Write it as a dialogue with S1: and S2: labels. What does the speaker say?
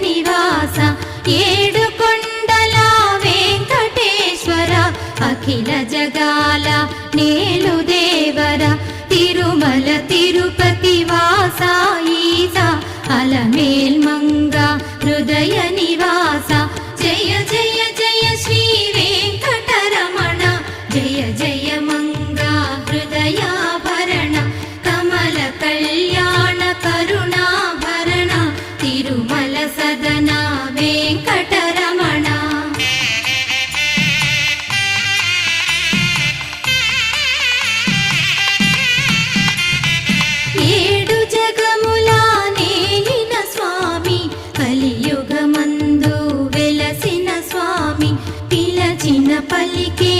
S1: నివాస ఏడు కొండల వెంకటేశ్వర అఖిల జగాల నేలు దేవర తిరుమల తిరుపతి వాస ఈస అలమేల్ మంగ హృదయ నివాస జయ జయ జయ శ్రీ వెంకటరమణ జయ జయ మంగ హృదయాభరణ కమల కళ్యాణ కరుణాభరణ తిరుమల సదన వెంకటరమణ ఏడు జగముల నేలిన స్వామి కలియుగమందు వెలసిన స్వామి పిలచిన పలికే